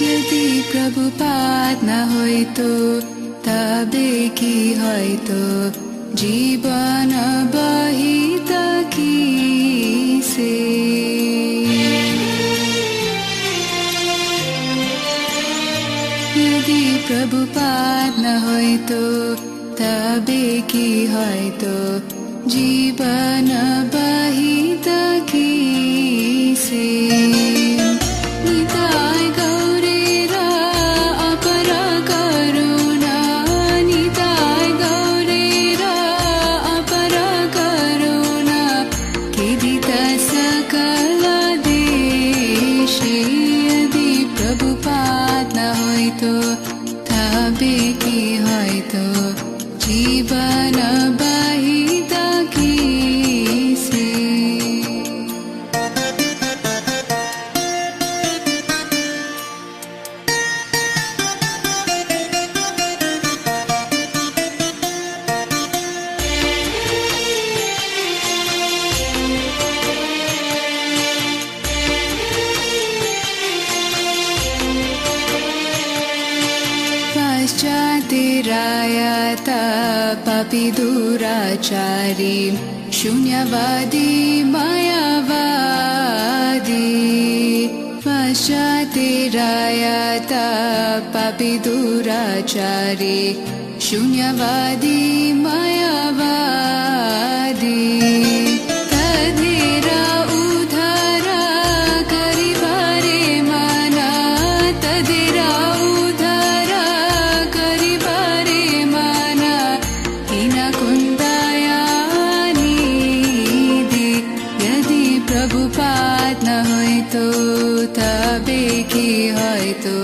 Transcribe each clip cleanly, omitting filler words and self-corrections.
यदि प्रभुपाद न হইতো তবে কি হয়তো জীবন বহিত কিসে यदि प्रभुपाद न হইতো তবে কি হয়তো জীবন বহিত কিসে নিতাই গৌরের অপর করুণা নিতাই গৌরের অপর করুণা কেদিত সকল দেশে यदि प्रभुपाद न হইতো তবে কি হয়তো জীবন বহিত কিসে पश्चातिरायता पापी दुराचारी शून्यवादी मायावादी पश्चातिरायता पापी दुराचारी शून्यवादी मायावादी तदेरा उद्धारा करिबारे मना तदेरा उद्धारा करिबारे मना हिना कुंदायानी दे यदि प्रभुपाद न হইতো তবে কি হয়তো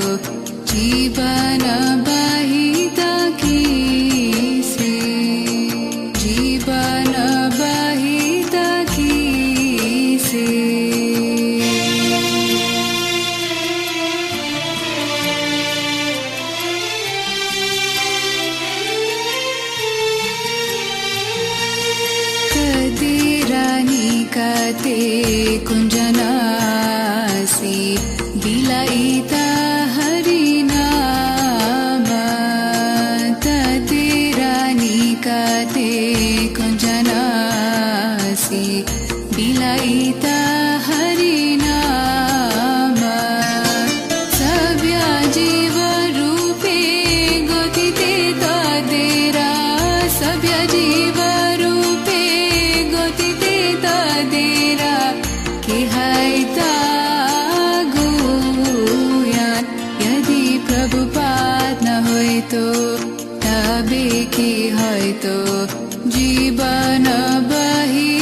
জীবন বহিত কিসে জীবন বহিত কিসে कदिरानी कते कुंजनासी बिलाइता हरिनाम तदिरानी कते कुंजनासी बिलाइता हरिनाम सव्य जीव रूपे गतिते तदेरा सव्य जीव रूपे गतिते तदेरा के हायता गुयान यदि प्रभुपाद न হইতো তবে কি হয়তো জীবন বহি